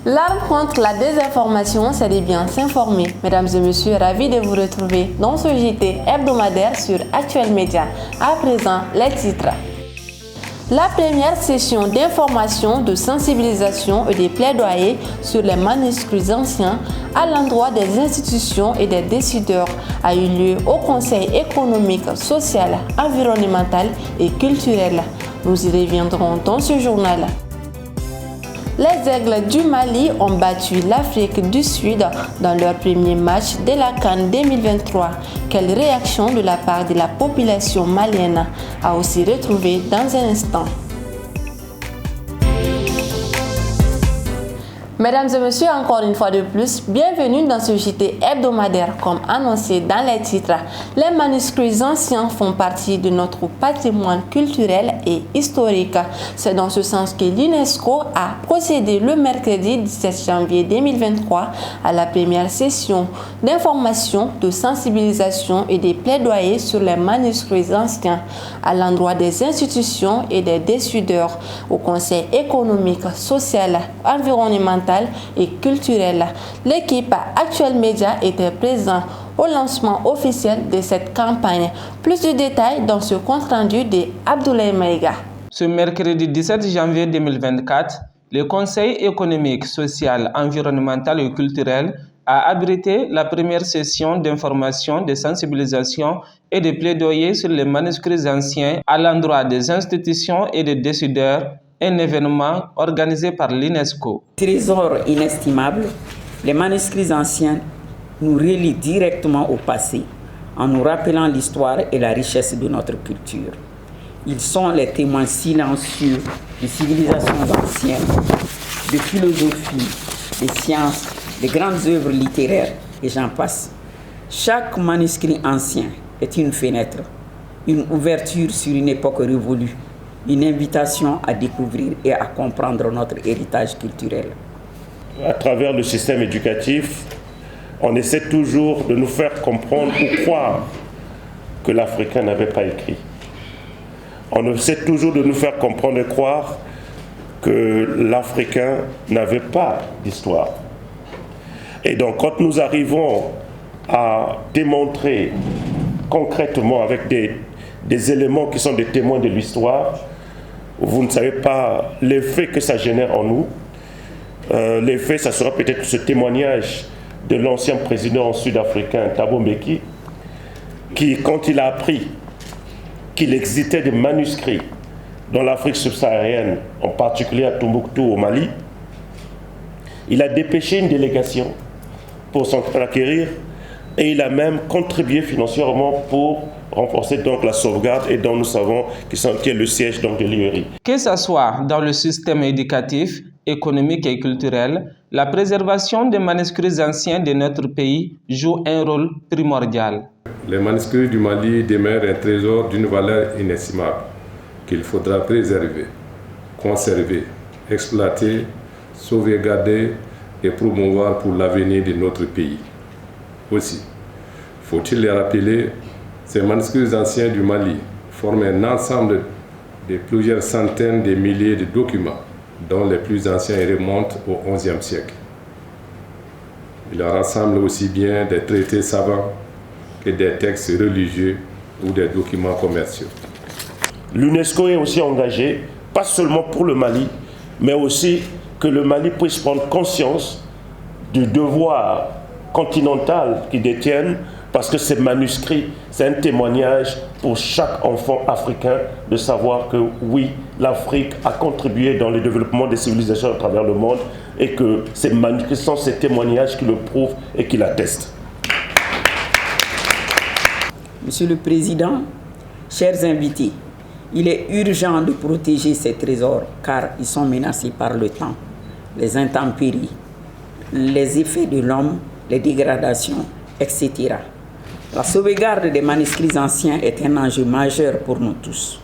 L'arme contre la désinformation, c'est de bien s'informer. Mesdames et messieurs, ravis de vous retrouver dans ce JT hebdomadaire sur Actuel Média. À présent, les titres. La première session d'information, de sensibilisation et de plaidoyer sur les manuscrits anciens à l'endroit des institutions et des décideurs a eu lieu au Conseil économique, social, environnemental et culturel. Nous y reviendrons dans ce journal. Les Aigles du Mali ont battu l'Afrique du Sud dans leur premier match de la CAN 2023. Quelle réaction de la part de la population malienne a aussi retrouvé dans un instant. Mesdames et messieurs, encore une fois de plus, bienvenue dans ce JT hebdomadaire. Comme annoncé dans les titres, les manuscrits anciens font partie de notre patrimoine culturel et historique. C'est dans ce sens que l'UNESCO a procédé le mercredi 17 janvier 2023 à la première session d'information, de sensibilisation et de plaidoyer sur les manuscrits anciens à l'endroit des institutions et des décideurs au Conseil économique, social, environnemental et culturel. L'équipe Actuel Média était présente au lancement officiel de cette campagne. Plus de détails dans ce compte-rendu de Abdoulaye Maïga. Ce mercredi 17 janvier 2024, le Conseil économique, social, environnemental et culturel a abrité la première session d'information, de sensibilisation et de plaidoyer sur les manuscrits anciens à l'endroit des institutions et des décideurs, un événement organisé par l'UNESCO. Trésor inestimable, les manuscrits anciens nous relient directement au passé en nous rappelant l'histoire et la richesse de notre culture. Ils sont les témoins silencieux de civilisations anciennes, de philosophie, de sciences, de grandes œuvres littéraires et j'en passe. Chaque manuscrit ancien est une fenêtre, une ouverture sur une époque révolue, une invitation à découvrir et à comprendre notre héritage culturel. À travers le système éducatif, on essaie toujours de nous faire comprendre ou croire que l'Africain n'avait pas écrit. On essaie toujours de nous faire comprendre et croire que l'Africain n'avait pas d'histoire. Et donc quand nous arrivons à démontrer concrètement avec des éléments qui sont des témoins de l'histoire, vous ne savez pas l'effet que ça génère en nous. L'effet, ça sera peut-être ce témoignage de l'ancien président sud-africain Thabo Mbeki, qui, quand il a appris qu'il existait des manuscrits dans l'Afrique subsaharienne, en particulier à Tombouctou au Mali, il a dépêché une délégation pour s'en acquérir et il a même contribué financièrement pour renforcer donc la sauvegarde et dont nous savons qui est le siège donc de l'IERI. Que ce soit dans le système éducatif, économique et culturel, la préservation des manuscrits anciens de notre pays joue un rôle primordial. Les manuscrits du Mali demeurent un trésor d'une valeur inestimable qu'il faudra préserver, conserver, exploiter, sauvegarder et promouvoir pour l'avenir de notre pays. Aussi, faut-il les rappeler, ces manuscrits anciens du Mali forment un ensemble de plusieurs centaines de milliers de documents, dont les plus anciens remontent au XIe siècle. Ils rassemblent aussi bien des traités savants que des textes religieux ou des documents commerciaux. L'UNESCO est aussi engagée, pas seulement pour le Mali, mais aussi que le Mali puisse prendre conscience du devoir continental qu'ils détiennent, parce que ces manuscrits, c'est un témoignage pour chaque enfant africain de savoir que oui, l'Afrique a contribué dans le développement des civilisations à travers le monde et que ces manuscrits sont ces témoignages qui le prouvent et qui l'attestent. Monsieur le Président, chers invités, il est urgent de protéger ces trésors car ils sont menacés par le temps, les intempéries, les effets de l'homme, les dégradations, etc. La sauvegarde des manuscrits anciens est un enjeu majeur pour nous tous.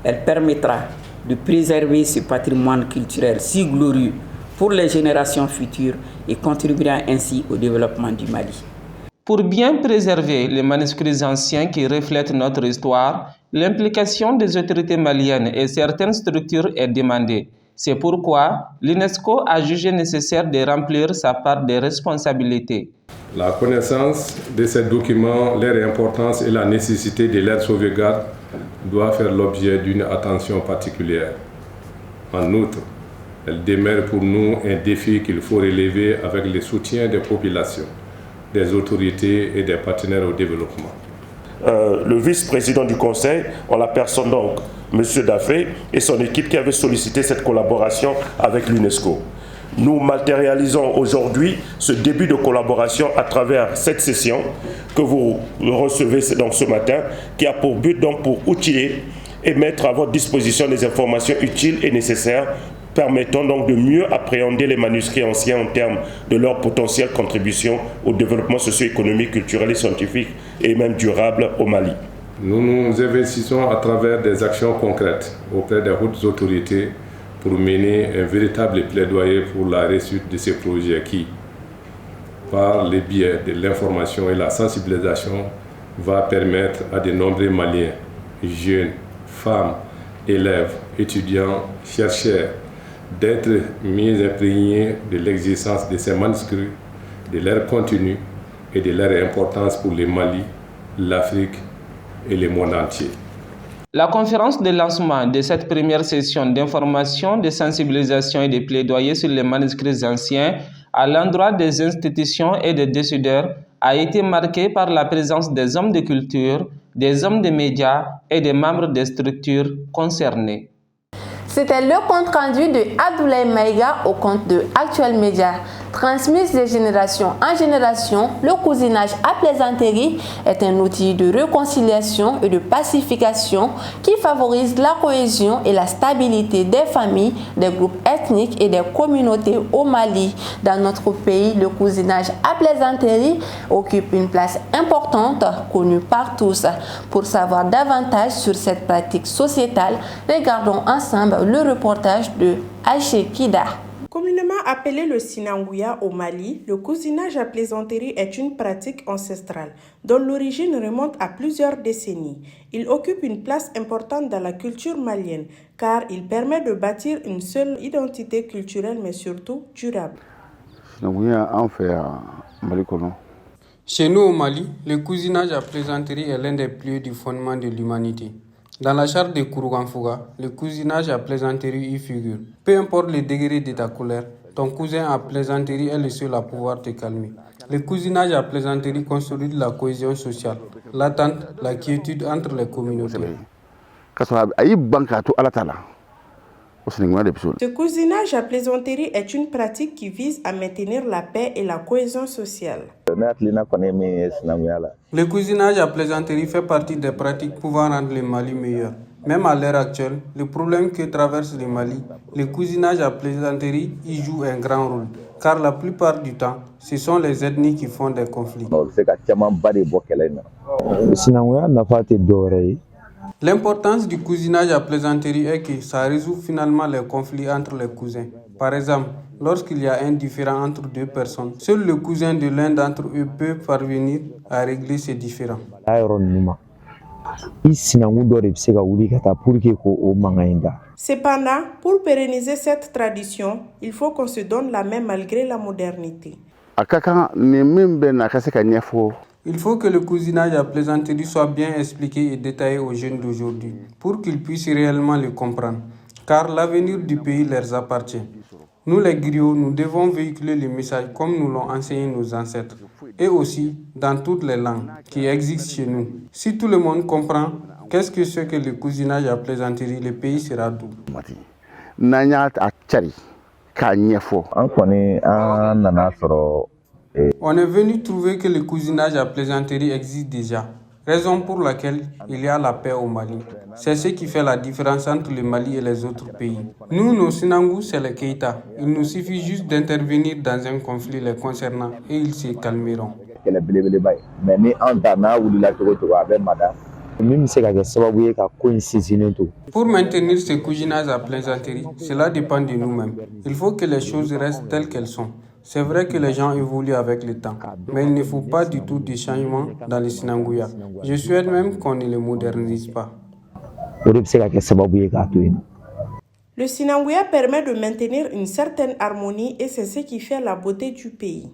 Elle permettra de préserver ce patrimoine culturel si glorieux pour les générations futures et contribuera ainsi au développement du Mali. Pour bien préserver les manuscrits anciens qui reflètent notre histoire, l'implication des autorités maliennes et certaines structures est demandée. C'est pourquoi l'UNESCO a jugé nécessaire de remplir sa part de responsabilité. La connaissance de ces documents, leur importance et la nécessité de leur sauvegarde doit faire l'objet d'une attention particulière. En outre, elle demeure pour nous un défi qu'il faut relever avec le soutien des populations, des autorités et des partenaires au développement. Le vice-président du Conseil, en la personne donc M. Daffé et son équipe qui avaient sollicité cette collaboration avec l'UNESCO. Nous matérialisons aujourd'hui ce début de collaboration à travers cette session que vous recevez donc ce matin, qui a pour but donc pour outiller et mettre à votre disposition des informations utiles et nécessaires permettant donc de mieux appréhender les manuscrits anciens en termes de leur potentielle contribution au développement socio-économique, culturel et scientifique et même durable au Mali. Nous nous investissons à travers des actions concrètes auprès des hautes autorités pour mener un véritable plaidoyer pour la réussite de ces projets qui, par le biais de l'information et la sensibilisation, va permettre à de nombreux Maliens, jeunes, femmes, élèves, étudiants, chercheurs, d'être mis imprégnés de l'existence de ces manuscrits, de leur contenu et de leur importance pour le Mali, l'Afrique et le monde entier. La conférence de lancement de cette première session d'information, de sensibilisation et de plaidoyer sur les manuscrits anciens à l'endroit des institutions et des décideurs a été marquée par la présence des hommes de culture, des hommes de médias et des membres des structures concernées. C'était le compte rendu de Abdoulaye Maïga au compte de Actuel Média. Transmis de génération en génération, le cousinage à plaisanterie est un outil de réconciliation et de pacification qui favorise la cohésion et la stabilité des familles, des groupes ethniques et des communautés au Mali. Dans notre pays, le cousinage à plaisanterie occupe une place importante connue par tous. Pour savoir davantage sur cette pratique sociétale, regardons ensemble le reportage de Aïché Kida. Communément appelé le Sinanguya au Mali, le cousinage à plaisanterie est une pratique ancestrale dont l'origine remonte à plusieurs décennies. Il occupe une place importante dans la culture malienne car il permet de bâtir une seule identité culturelle mais surtout durable. Chez nous au Mali, le cousinage à plaisanterie est l'un des piliers du fondement de l'humanité. Dans la charte de Kourouganfouga, le cousinage à plaisanterie y figure. Peu importe le degré de ta colère, ton cousin à plaisanterie est le seul à pouvoir te calmer. Le cousinage à plaisanterie consolide la cohésion sociale, l'attente, la quiétude entre les communautés. Ce cousinage à plaisanterie est une pratique qui vise à maintenir la paix et la cohésion sociale. Le cousinage à plaisanterie fait partie des pratiques pouvant rendre le Mali meilleur. Même à l'heure actuelle, le problème que traverse le Mali, le cousinage à plaisanterie y joue un grand rôle. Car la plupart du temps, ce sont les ethnies qui font des conflits. L'importance du cousinage à plaisanterie est que ça résout finalement les conflits entre les cousins. Par exemple, lorsqu'il y a un différend entre deux personnes, seul le cousin de l'un d'entre eux peut parvenir à régler ces différends. Cependant, pour pérenniser cette tradition, il faut qu'on se donne la main malgré la modernité. Il faut que le cousinage à plaisanterie soit bien expliqué et détaillé aux jeunes d'aujourd'hui pour qu'ils puissent réellement le comprendre, car l'avenir du pays leur appartient. Nous les griots, nous devons véhiculer le message comme nous l'ont enseigné nos ancêtres et aussi dans toutes les langues qui existent chez nous. Si tout le monde comprend qu'est-ce que c'est que le cousinage à plaisanterie, le pays sera doux. On est venu trouver que le cousinage à plaisanterie existe déjà, raison pour laquelle il y a la paix au Mali. C'est ce qui fait la différence entre le Mali et les autres pays. Nous, nos Sinangou, c'est les Keïta. Il nous suffit juste d'intervenir dans un conflit les concernant et ils se calmeront. Pour maintenir ce cousinage à plaisanterie, cela dépend de nous-mêmes. Il faut que les choses restent telles qu'elles sont. C'est vrai que les gens évoluent avec le temps, mais il ne faut pas du tout de changement dans le Sinanguya. Je souhaite même qu'on ne le modernise pas. Le Sinanguya permet de maintenir une certaine harmonie et c'est ce qui fait la beauté du pays.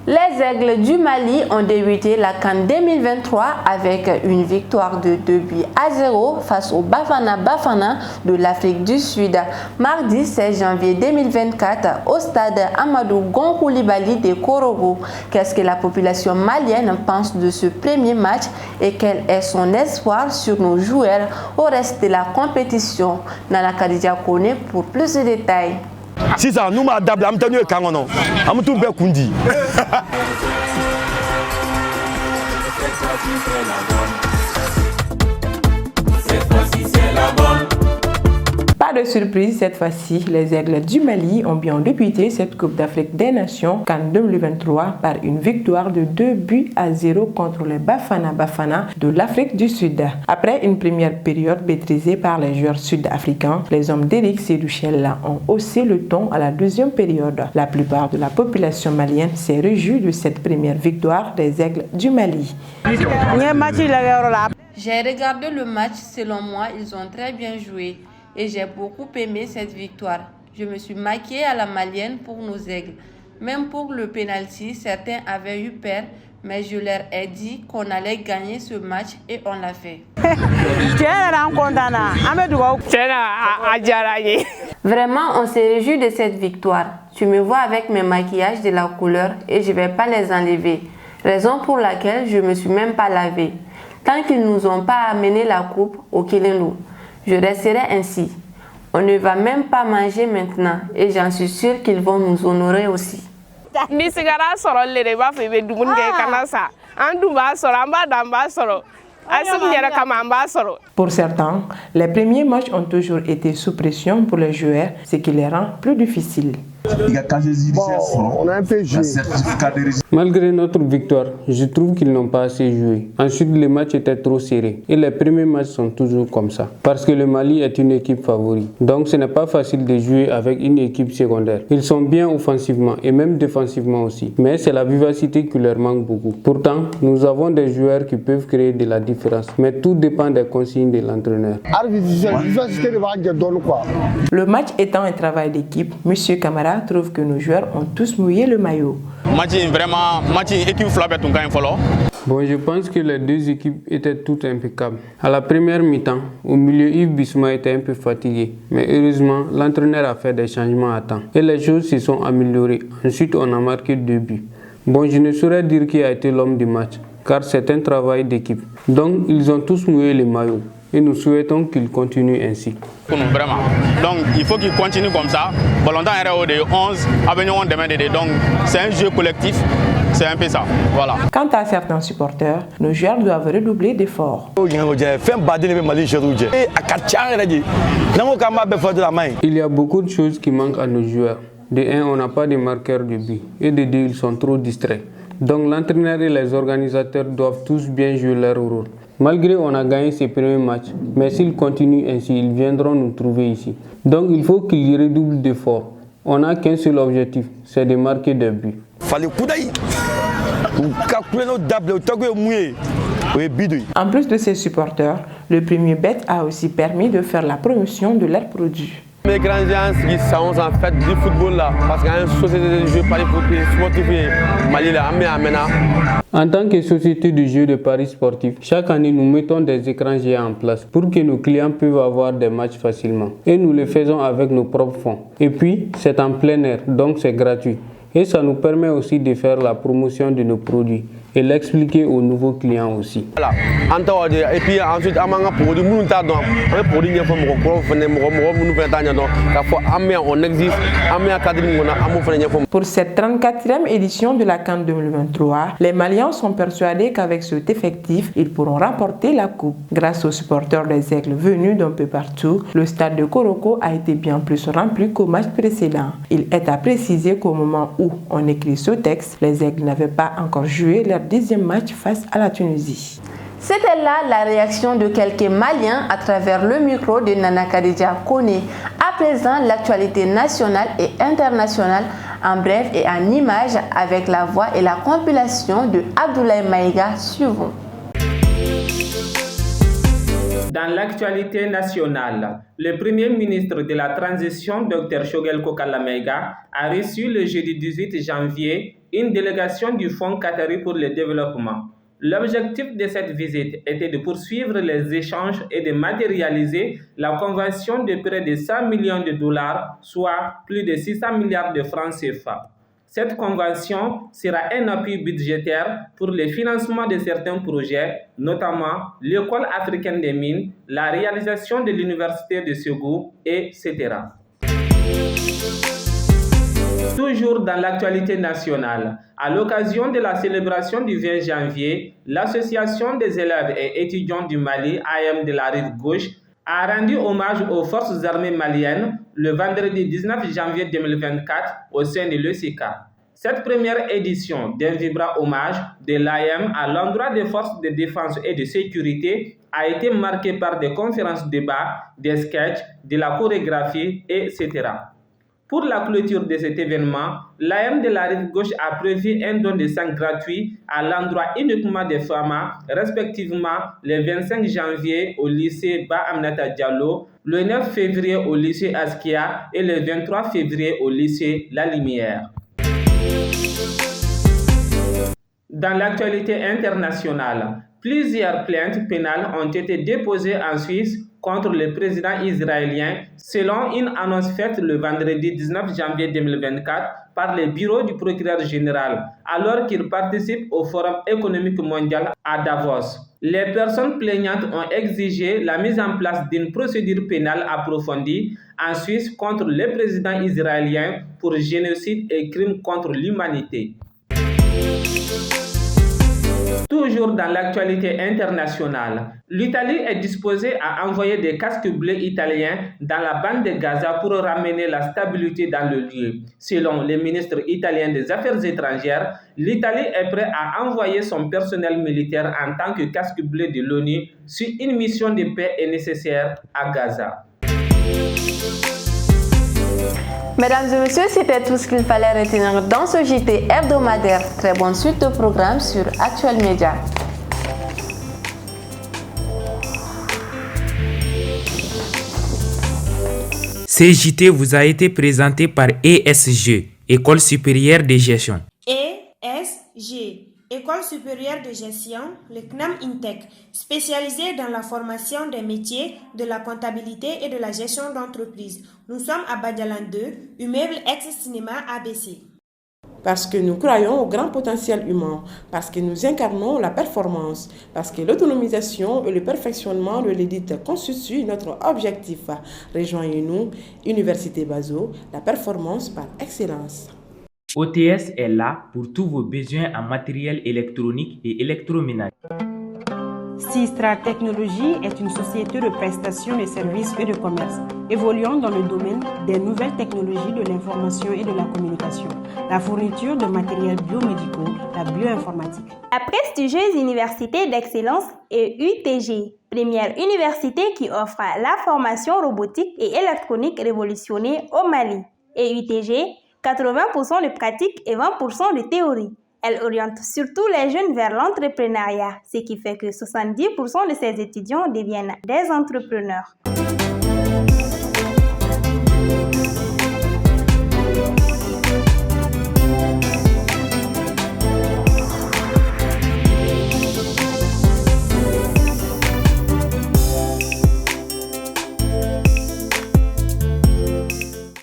Les Aigles du Mali ont débuté la CAN 2023 avec une victoire de 2-0 face au Bafana Bafana de l'Afrique du Sud, mardi 16 janvier 2024 au stade Amadou Gon Coulibaly de Korogo. Qu'est-ce que la population malienne pense de ce premier match et quel est son espoir sur nos joueurs au reste de la compétition? Nana Kadija Kone pour plus de détails. Si ça nous m'a d'abord amtanu e kangono amtu be kundi. Pas de surprise cette fois-ci, les Aigles du Mali ont bien débuté cette Coupe d'Afrique des Nations CAN 2023 par une victoire de 2-0 contre les Bafana Bafana de l'Afrique du Sud. Après une première période maîtrisée par les joueurs sud-africains, les hommes d'Éric Sédouchel ont haussé le ton à la deuxième période. La plupart de la population malienne s'est réjouie de cette première victoire des Aigles du Mali. J'ai regardé le match, selon moi, ils ont très bien joué. Et j'ai beaucoup aimé cette victoire. Je me suis maquillée à la malienne pour nos Aigles. Même pour le penalty, certains avaient eu peur, mais je leur ai dit qu'on allait gagner ce match et on l'a fait. Vraiment, on s'est réjoui de cette victoire. Tu me vois avec mes maquillages de la couleur et je ne vais pas les enlever. Raison pour laquelle je ne me suis même pas lavée. Tant qu'ils ne nous ont pas amené la coupe au Kilenu, je resterai ainsi. On ne va même pas manger maintenant et j'en suis sûre qu'ils vont nous honorer aussi. Pour certains, les premiers matchs ont toujours été sous pression pour les joueurs, ce qui les rend plus difficiles. On a un peu joué. Malgré notre victoire, je trouve qu'ils n'ont pas assez joué. Ensuite, les matchs étaient trop serrés. Et les premiers matchs sont toujours comme ça. Parce que le Mali est une équipe favorite. Donc ce n'est pas facile de jouer avec une équipe secondaire. Ils sont bien offensivement et même défensivement aussi. Mais c'est la vivacité qui leur manque beaucoup. Pourtant, nous avons des joueurs qui peuvent créer de la différence. Mais tout dépend des consignes de l'entraîneur. Le match étant un travail d'équipe, M. Camara trouve que nos joueurs ont tous mouillé le maillot. Bon, je pense que les deux équipes étaient toutes impeccables. À la première mi-temps, au milieu, Yves Bissouma était un peu fatigué. Mais heureusement, l'entraîneur a fait des changements à temps. Et les choses se sont améliorées. Ensuite, on a marqué 2 buts. Bon, je ne saurais dire qui a été l'homme du match, car c'est un travail d'équipe. Donc, ils ont tous mouillé les maillots. Et nous souhaitons qu'ils continuent ainsi. Vraiment. Donc il faut qu'ils continuent comme ça. Volontaire RAO de 11, donc c'est un jeu collectif, c'est un peu ça. Voilà. Quant à certains supporters, nos joueurs doivent redoubler d'efforts. Il y a beaucoup de choses qui manquent à nos joueurs. De 1, on n'a pas de marqueurs de but. Et de 2, ils sont trop distraits. Donc l'entraîneur et les organisateurs doivent tous bien jouer leur rôle. Malgré on a gagné ces premiers matchs, mais s'ils continuent ainsi, ils viendront nous trouver ici. Donc il faut qu'ils redoublent d'efforts. On n'a qu'un seul objectif, c'est de marquer des buts. En plus de ces supporters, le premier bet a aussi permis de faire la promotion de leurs produits. Les grands gens qui sont en fait du football là, parce qu'il y a une société de jeux paris sportifs Mali là, En tant que société de jeux de paris sportifs, chaque année nous mettons des écrans géants en place pour que nos clients puissent avoir des matchs facilement. Et nous le faisons avec nos propres fonds. Et puis c'est en plein air, donc c'est gratuit. Et ça nous permet aussi de faire la promotion de nos produits et l'expliquer aux nouveaux clients aussi. Voilà. Et puis ensuite, on existe. Pour cette 34e édition de la CAN 2023, les Maliens sont persuadés qu'avec cet effectif, ils pourront remporter la coupe. Grâce aux supporters des Aigles venus d'un peu partout, le stade de Koroko a été bien plus rempli qu'au match précédent. Il est à préciser qu'au moment où on écrit ce texte, les Aigles n'avaient pas encore joué leur 10e match face à la Tunisie. C'était là la réaction de quelques Maliens à travers le micro de Nana Kadija Kone. À présent, l'actualité nationale et internationale en bref et en images avec la voix et la compilation de Abdoulaye Maïga suivant. Dans l'actualité nationale, le Premier ministre de la Transition, Dr Choguel Kokalamega, a reçu le jeudi 18 janvier une délégation du Fonds Qatari pour le développement. L'objectif de cette visite était de poursuivre les échanges et de matérialiser la convention de près de 100 millions de dollars, soit plus de 600 milliards de francs CFA. Cette convention sera un appui budgétaire pour le financement de certains projets, notamment l'École africaine des mines, la réalisation de l'Université de Ségou, etc. Toujours dans l'actualité nationale, à l'occasion de la célébration du 20 janvier, l'Association des élèves et étudiants du Mali, AM de la rive gauche, a rendu hommage aux forces armées maliennes le vendredi 19 janvier 2024 au sein de l'ECK. Cette première édition d'un vibrant hommage de l'AM à l'endroit des forces de défense et de sécurité a été marquée par des conférences débats, des sketchs, de la chorégraphie, etc. Pour la clôture de cet événement, l'AM de la rive gauche a prévu un don de sang gratuit à l'endroit uniquement des femmes, respectivement le 25 janvier au lycée Ba Aminata Diallo, le 9 février au lycée Askia et le 23 février au lycée La Lumière. Dans l'actualité internationale, plusieurs plaintes pénales ont été déposées en Suisse contre le président israélien, selon une annonce faite le vendredi 19 janvier 2024 par le bureau du procureur général, alors qu'il participe au Forum économique mondial à Davos. Les personnes plaignantes ont exigé la mise en place d'une procédure pénale approfondie en Suisse contre le président israélien pour génocide et crimes contre l'humanité. Toujours dans l'actualité internationale, l'Italie est disposée à envoyer des casques bleus italiens dans la bande de Gaza pour ramener la stabilité dans le lieu. Selon le ministre italien des Affaires étrangères, l'Italie est prête à envoyer son personnel militaire en tant que casque bleu de l'ONU si une mission de paix est nécessaire à Gaza. Mesdames et messieurs, c'était tout ce qu'il fallait retenir dans ce JT hebdomadaire. Très bonne suite de programme sur Actuel Média. Ce JT vous a été présenté par ESG, École supérieure de gestion. ESG, École supérieure de gestion, le CNAM INTEC, spécialisé dans la formation des métiers de la comptabilité et de la gestion d'entreprise. Nous sommes à Badialan 2, immeuble ex-cinéma ABC. Parce que nous croyons au grand potentiel humain, parce que nous incarnons la performance, parce que l'autonomisation et le perfectionnement de l'édite constituent notre objectif. Rejoignez-nous, Université Bazo, la performance par excellence. OTS est là pour tous vos besoins en matériel électronique et électroménager. Sistra Technologies est une société de prestation de services et de commerce, évoluant dans le domaine des nouvelles technologies de l'information et de la communication, la fourniture de matériels biomédicaux, la bioinformatique. La prestigieuse Université d'excellence est UTG, première université qui offre la formation robotique et électronique révolutionnée au Mali. Et UTG, 80% de pratique et 20% de théorie. Elle oriente surtout les jeunes vers l'entrepreneuriat, ce qui fait que 70% de ses étudiants deviennent des entrepreneurs.